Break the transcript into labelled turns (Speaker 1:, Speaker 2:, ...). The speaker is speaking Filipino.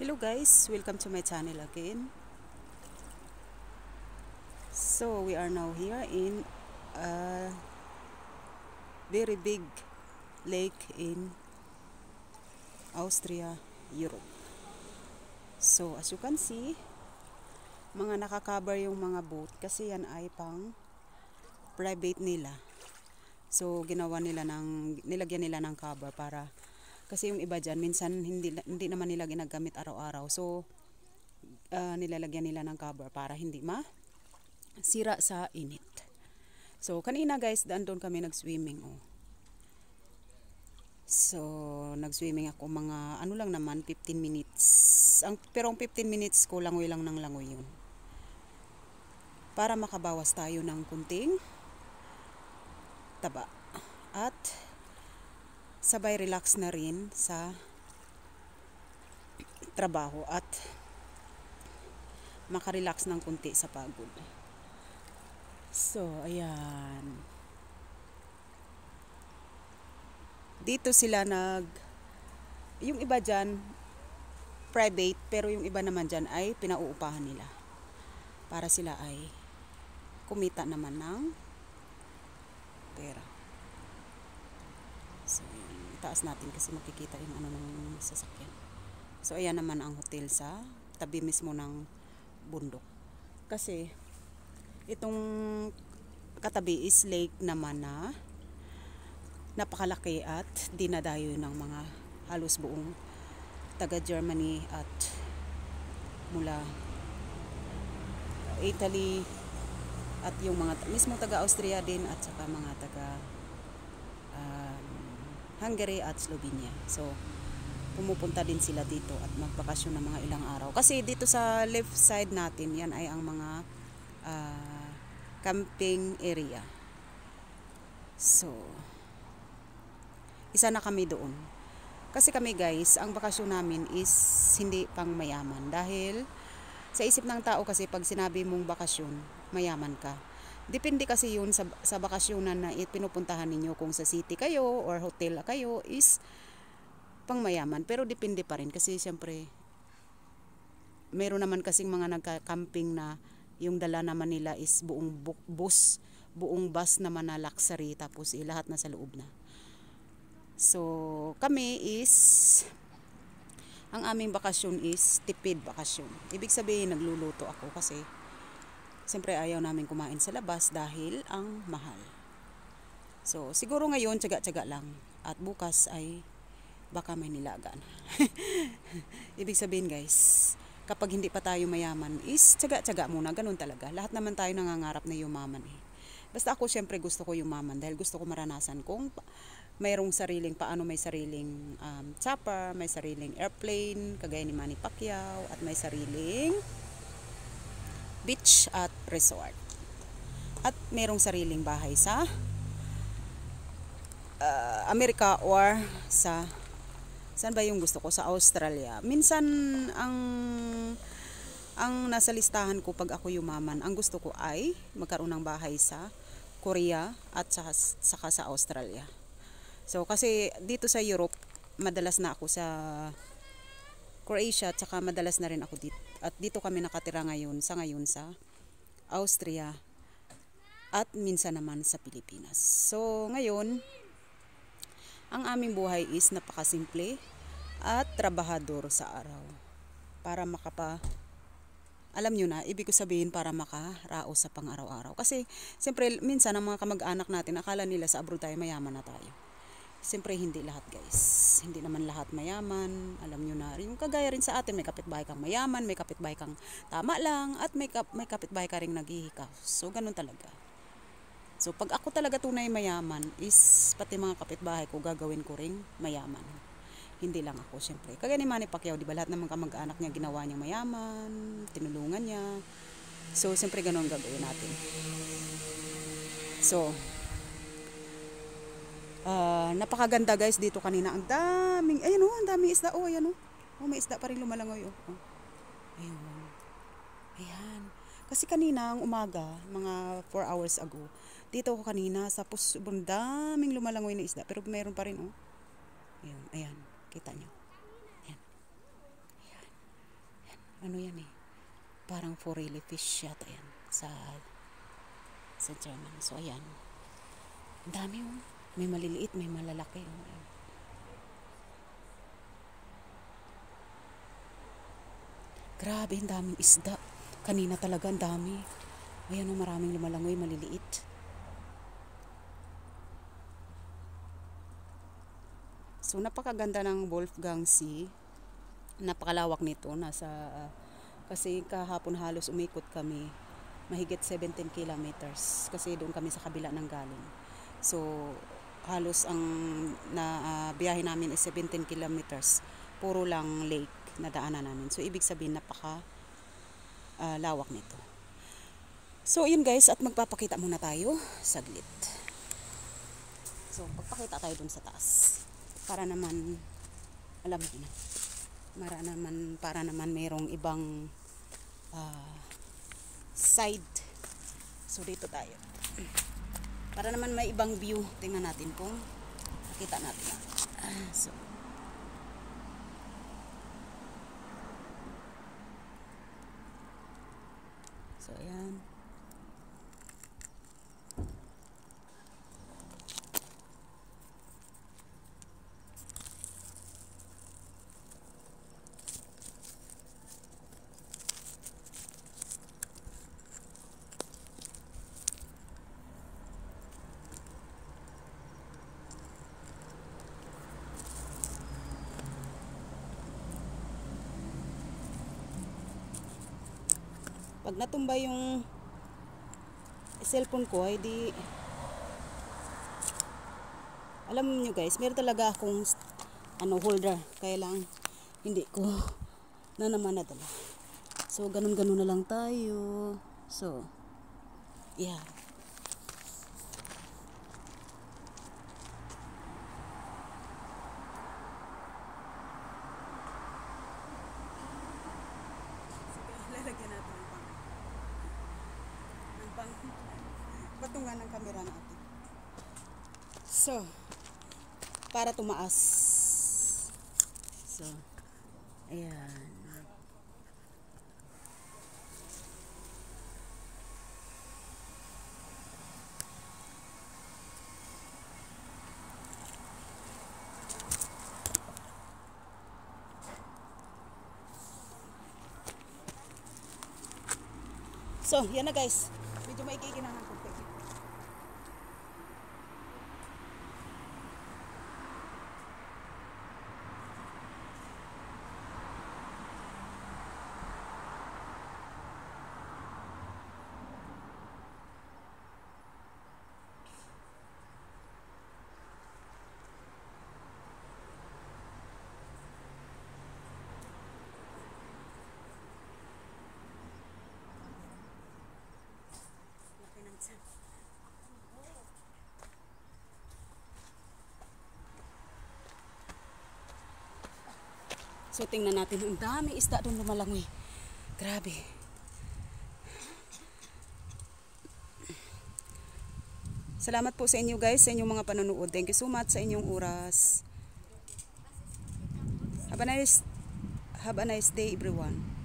Speaker 1: Hello guys, welcome to my channel again. So we are now here in a very big lake in Austria, Europe. So as you can see, mga nakakabar yung mga boat kasi yan ay pang private nila. So nilagyan nila ng cover para kasi yung iba dyan minsan hindi naman nila ginagamit araw-araw. So nilalagyan nila ng cover para hindi sira sa init. So kanina guys, doon kami nag-swimming. So nag-swimming ako mga ano lang naman 15 minutes. Pero ang 15 minutes ko langoy lang ng langoy yun. Para makabawas tayo ng kunting taba. At sabay relax na rin sa trabaho at makarelax ng kunti sa pagod. So, ayan. Dito sila yung iba dyan, private, pero yung iba naman dyan ay pinauupahan nila. Para sila ay kumita naman ng pera. So, taas natin kasi makikita yung ano ng sasakyan. So, ayan naman ang hotel sa tabi mismo ng bundok. Kasi, itong katabi is lake naman na napakalaki at dinadayo ng mga halos buong taga Germany at mula Italy at yung mga mismo taga Austria din at saka mga taga Hungary at Slovenia. So pumupunta din sila dito at magbakasyon ng mga ilang araw. Kasi dito sa left side natin, yan ay ang mga camping area. So isa na kami doon. Kasi kami guys, ang bakasyon namin is hindi pang mayaman. Dahil sa isip ng tao kasi pag sinabi mong bakasyon, mayaman ka. Depende kasi yun sa bakasyonan na pinupuntahan ninyo. Kung sa city kayo or hotel kayo is pang mayaman. Pero depende pa rin kasi siyempre meron naman kasing mga nagka-camping na yung dala naman nila is buong bus naman na luxury tapos lahat na sa loob na. So kami is ang aming bakasyon is tipid bakasyon. Ibig sabihin nagluluto ako kasi siyempre ayaw namin kumain sa labas dahil ang mahal. So siguro ngayon tiyaga-tiyaga lang at bukas ay baka may nilaga na. Ibig sabihin guys, kapag hindi pa tayo mayaman is tiyaga-tiyaga muna, ganun talaga. Lahat naman tayo nangangarap na yumaman eh. Basta ako siyempre gusto ko yumaman dahil gusto ko maranasan kung mayroong paano may sariling chopper, may sariling airplane, kagaya ni Manny Pacquiao, at may sariling beach at resort. At mayroong sariling bahay sa Amerika or saan ba yung gusto ko? Sa Australia. Minsan ang nasa listahan ko pag ako yumaman, ang gusto ko ay magkaroon ng bahay sa Korea at saka sa Australia. So kasi dito sa Europe, madalas na ako sa Croatia at saka madalas na rin ako dito. At dito kami nakatira ngayon sa Austria at minsan naman sa Pilipinas. So ngayon, ang aming buhay is napakasimple at trabahador sa araw. Para alam nyo na, ibig ko sabihin para makaraos sa pang-araw-araw. Kasi siyempre minsan ang mga kamag-anak natin akala nila sa abroad tayo mayaman na tayo. Siyempre hindi lahat guys. Hindi naman lahat mayaman. Alam nyo na, yung kagaya rin sa atin, may kapitbahay kang mayaman, may kapitbahay kang tama lang, at may kapitbahay ka rin naghihikaw. So ganun talaga. So pag ako talaga tunay mayaman is pati mga kapitbahay ko gagawin ko ring mayaman. Hindi lang ako siyempre. Kagaya ni Manny Pacquiao, di ba lahat ng mga kamag-anak niya ginawa niyang mayaman, tinulungan niya. So siyempre ganun gagawin natin. So napakaganda guys dito kanina. Ang daming, ayan ang daming isda. Ayan may isda pa rin lumalangoy Ayun. Ayan. Kasi kanina ang umaga, mga 4 hours ago, dito ako kanina sa sobrang daming lumalangoy na isda. Pero meron pa rin Ayan. Kita nyo. Ayan. ano yan eh, parang forelli fish yata yan sa German. So ayan, ang dami oh, may maliliit, may malalaki oh. Ayan. Grabe, ang daming isda. Kanina talaga ang dami. Ayan oh, maraming lumalangoy, maliliit. So napakaganda ng Wolfgang Sea. Napakalawak nito, kasi kahapon halos umikot kami mahigit 17 kilometers kasi doon kami sa kabila ng galing. So halos ang biyahe namin is 17 kilometers, puro lang lake na daanan namin. So ibig sabihin napaka lawak nito. So yun guys, at magpapakita muna tayo saglit. So magpakita tayo dun sa taas para naman alam mo na, para naman merong ibang side. So dito tayo para naman may ibang view. Tingnan natin kung makita natin. So ayan. Pag natumba yung cellphone ko, ay di alam niyo guys, meron talaga akong holder, kaya lang hindi ko na naman nadala. So ganun na lang tayo. So yeah. Lalagyan natin ng patungan ng camera natin. So, para tumaas. So, ayan. So, yan na guys. Medyo maigigin na ng konti. So tingnan natin, ang dami isda doon lumalangoy. Grabe. Salamat po sa inyo guys, sa inyong mga panonood. Thank you so much sa inyong oras. Have a nice day everyone.